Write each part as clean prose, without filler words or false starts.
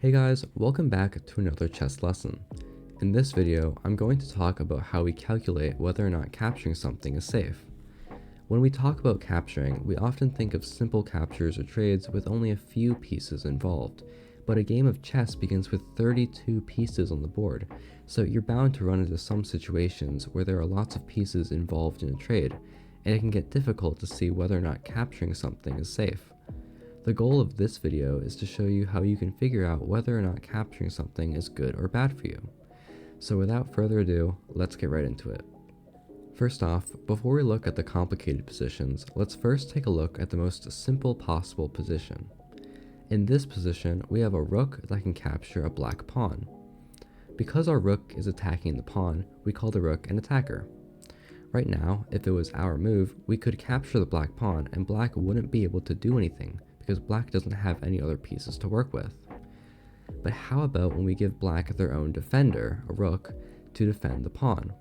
Hey guys, welcome back to another chess lesson. In this video, I'm going to talk about how we calculate whether or not capturing something is safe. When we talk about capturing, we often think of simple captures or trades with only a few pieces involved, but a game of chess begins with 32 pieces on the board, so you're bound to run into some situations where there are lots of pieces involved in a trade, and it can get difficult to see whether or not capturing something is safe. The goal of this video is to show you how you can figure out whether or not capturing something is good or bad for you. So without further ado, let's get right into it. First off, before we look at the complicated positions, let's first take a look at the most simple possible position. In this position, we have a rook that can capture a black pawn. Because our rook is attacking the pawn, we call the rook an attacker. Right now, if it was our move, we could capture the black pawn and black wouldn't be able to do anything because black doesn't have any other pieces to work with. But how about when we give black their own defender, a rook, to defend the pawn?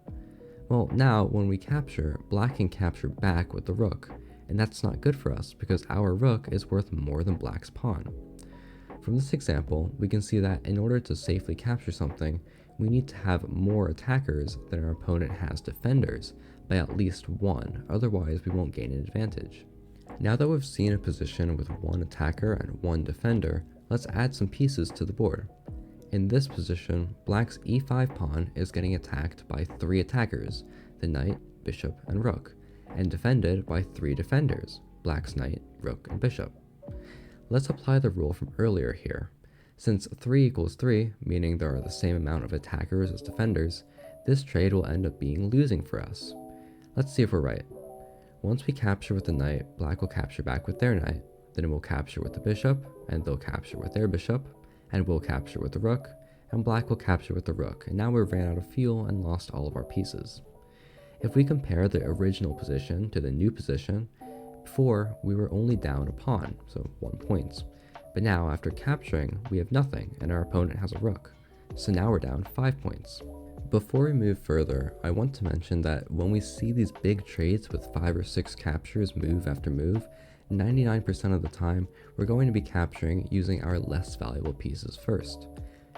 Well, now when we capture, black can capture back with the rook, and that's not good for us because our rook is worth more than black's pawn. From this example, we can see that in order to safely capture something, we need to have more attackers than our opponent has defenders, by at least one, otherwise we won't gain an advantage. Now that we've seen a position with one attacker and one defender, let's add some pieces to the board. In this position, black's e5 pawn is getting attacked by 3 attackers, the knight, bishop, and rook, and defended by 3 defenders, black's knight, rook, and bishop. Let's apply the rule from earlier here. Since 3 equals 3, meaning there are the same amount of attackers as defenders, this trade will end up being losing for us. Let's see if we're right. Once we capture with the knight, black will capture back with their knight, then it will capture with the bishop, and they'll capture with their bishop, and we'll capture with the rook, and black will capture with the rook, and now we've ran out of fuel and lost all of our pieces. If we compare the original position to the new position, before we were only down a pawn, so 1 point, but now after capturing, we have nothing, and our opponent has a rook, so now we're down 5 points. Before we move further, I want to mention that when we see these big trades with 5 or 6 captures move after move, 99% of the time, we're going to be capturing using our less valuable pieces first.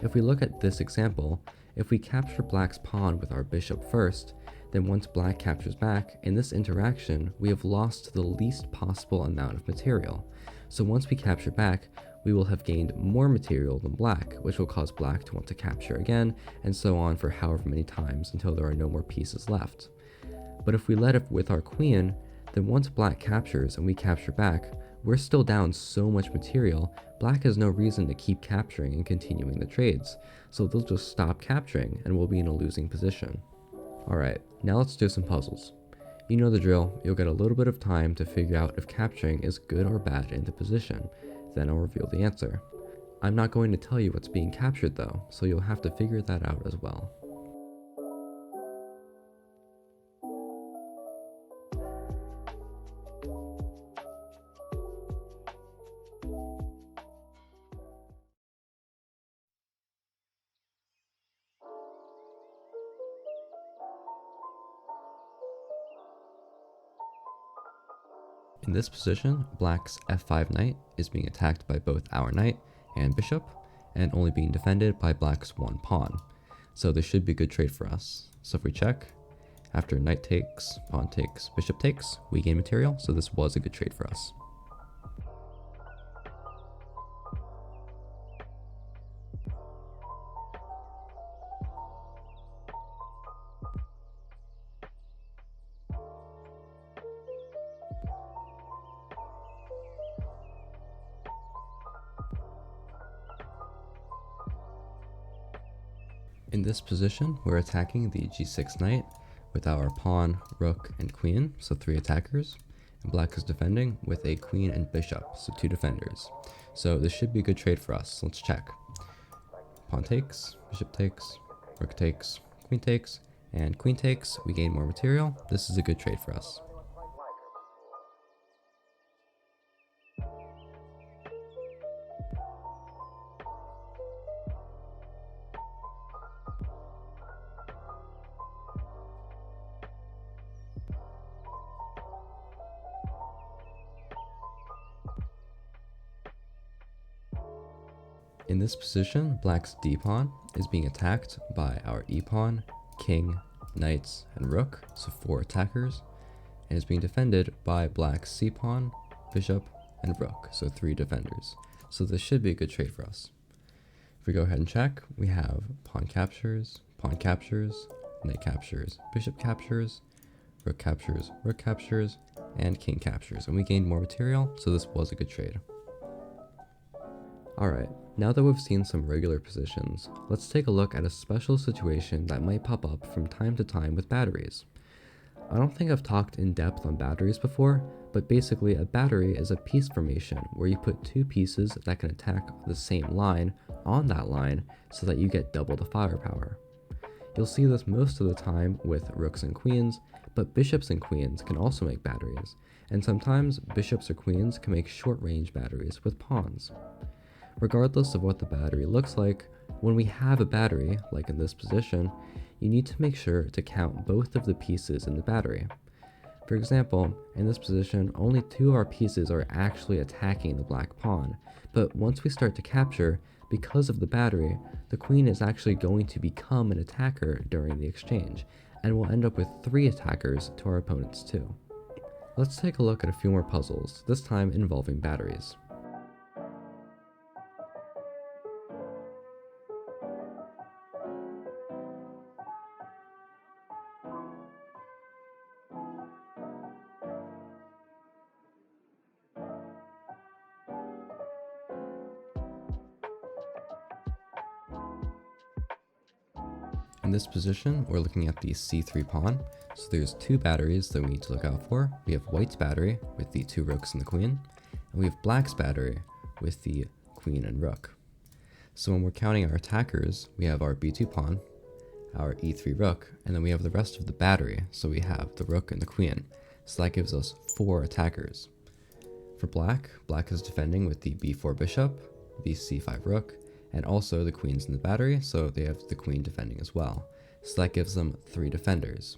If we look at this example, if we capture black's pawn with our bishop first, then once black captures back, in this interaction, we have lost the least possible amount of material. So once we capture back, we will have gained more material than black, which will cause black to want to capture again, and so on for however many times until there are no more pieces left. But if we let it with our queen, then once black captures and we capture back, we're still down so much material, black has no reason to keep capturing and continuing the trades, so they'll just stop capturing and we'll be in a losing position. Alright, now let's do some puzzles. You know the drill, you'll get a little bit of time to figure out if capturing is good or bad in the position, then I'll reveal the answer. I'm not going to tell you what's being captured though, so you'll have to figure that out as well. In this position, black's f5 knight is being attacked by both our knight and bishop, and only being defended by black's one pawn. So this should be a good trade for us. So if we check, after knight takes, pawn takes, bishop takes, we gain material, so this was a good trade for us. In this position, we're attacking the g6 knight with our pawn, rook, and queen, so 3 attackers, and black is defending with a queen and bishop, so 2 defenders. So this should be a good trade for us. Let's check. Pawn takes, bishop takes, rook takes, and queen takes. We gain more material. This is a good trade for us. In this position, black's d-pawn is being attacked by our e-pawn, king, knights, and rook, so 4 attackers, and is being defended by black's c-pawn, bishop, and rook, so 3 defenders. So this should be a good trade for us. If we go ahead and check, we have pawn captures, knight captures, bishop captures, rook captures, and king captures, and we gained more material, so this was a good trade. Alright, now that we've seen some regular positions, let's take a look at a special situation that might pop up from time to time with batteries. I don't think I've talked in depth on batteries before, but basically a battery is a piece formation where you put 2 pieces that can attack the same line on that line so that you get double the firepower. You'll see this most of the time with rooks and queens, but bishops and queens can also make batteries, and sometimes bishops or queens can make short-range batteries with pawns. Regardless of what the battery looks like, when we have a battery, like in this position, you need to make sure to count both of the pieces in the battery. For example, in this position, only 2 of our pieces are actually attacking the black pawn, but once we start to capture, because of the battery, the queen is actually going to become an attacker during the exchange, and we'll end up with 3 attackers to our opponent's 2. Let's take a look at a few more puzzles, this time involving batteries. In this position, we're looking at the c3 pawn, so there's 2 batteries that we need to look out for. We have white's battery with the 2 rooks and the queen, and we have black's battery with the queen and rook. So when we're counting our attackers, we have our b2 pawn, our e3 rook, and then we have the rest of the battery, so we have the rook and the queen. So that gives us 4 attackers. For black is defending with the b4 bishop, the c5 rook, and also the queen's in the battery, so they have the queen defending as well. So that gives them 3 defenders.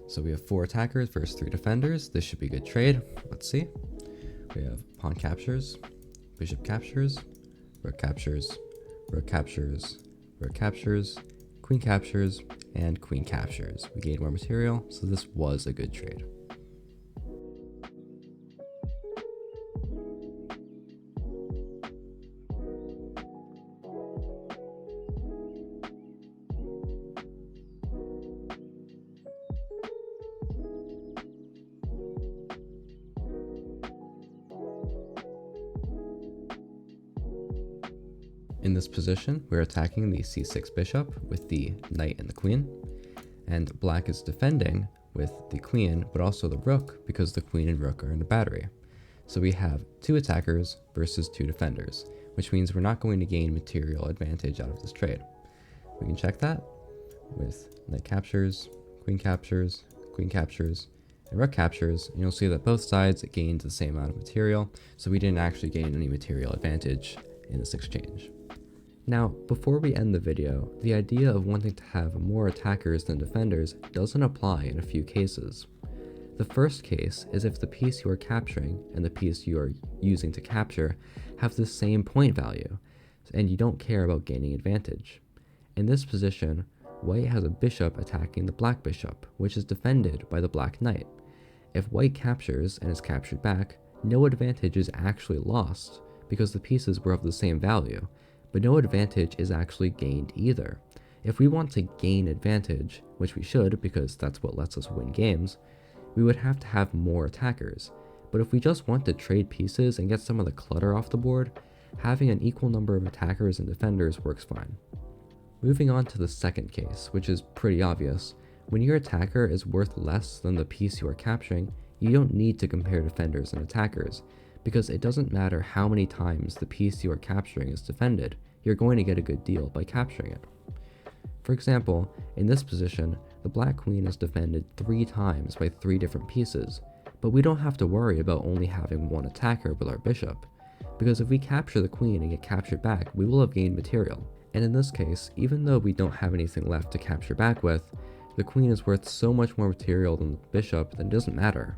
So we have 4 attackers versus 3 defenders. This should be a good trade. Let's see. We have pawn captures, bishop captures, rook captures, rook captures, rook captures, queen captures, and queen captures. We gained more material, so this was a good trade. In this position, we're attacking the c6 bishop with the knight and the queen, and black is defending with the queen, but also the rook because the queen and rook are in a battery. So we have 2 attackers versus 2 defenders, which means we're not going to gain material advantage out of this trade. We can check that with knight captures, queen captures, and rook captures, and you'll see that both sides gained the same amount of material, so we didn't actually gain any material advantage in this exchange. Now, before we end the video, the idea of wanting to have more attackers than defenders doesn't apply in a few cases. The first case is if the piece you are capturing and the piece you are using to capture have the same point value, and you don't care about gaining advantage. In this position, white has a bishop attacking the black bishop, which is defended by the black knight. If white captures and is captured back, no advantage is actually lost, because the pieces were of the same value, but no advantage is actually gained either. If we want to gain advantage, which we should because that's what lets us win games, we would have to have more attackers. But if we just want to trade pieces and get some of the clutter off the board, having an equal number of attackers and defenders works fine. Moving on to the second case, which is pretty obvious. When your attacker is worth less than the piece you are capturing, you don't need to compare defenders and attackers, because it doesn't matter how many times the piece you are capturing is defended, you're going to get a good deal by capturing it. For example, in this position, the black queen is defended 3 times by 3 different pieces, but we don't have to worry about only having 1 attacker with our bishop, because if we capture the queen and get captured back, we will have gained material. And in this case, even though we don't have anything left to capture back with, the queen is worth so much more material than the bishop that it doesn't matter.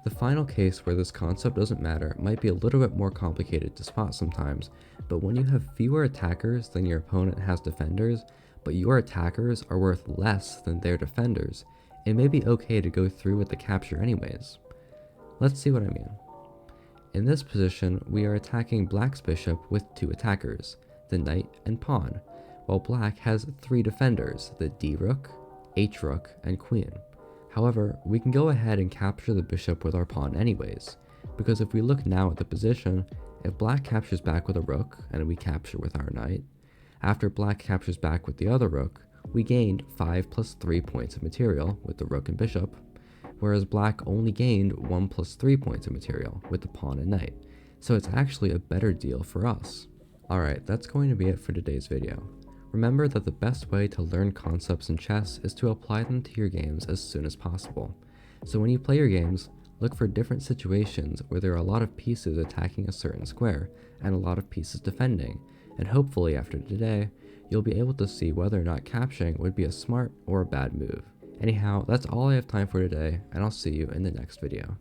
The final case where this concept doesn't matter might be a little bit more complicated to spot sometimes, but when you have fewer attackers than your opponent has defenders, but your attackers are worth less than their defenders, it may be okay to go through with the capture anyways. Let's see what I mean. In this position, we are attacking Black's bishop with 2 attackers, the knight and pawn, while Black has 3 defenders, the d-rook, h-rook, and queen. However, we can go ahead and capture the bishop with our pawn anyways, because if we look now at the position, if Black captures back with a rook and we capture with our knight, after Black captures back with the other rook, we gained 5 plus 3 points of material with the rook and bishop, whereas Black only gained 1 plus 3 points of material with the pawn and knight, so it's actually a better deal for us. Alright, that's going to be it for today's video. Remember that the best way to learn concepts in chess is to apply them to your games as soon as possible. So when you play your games, look for different situations where there are a lot of pieces attacking a certain square and a lot of pieces defending, and hopefully after today, you'll be able to see whether or not capturing would be a smart or a bad move. Anyhow, that's all I have time for today, and I'll see you in the next video.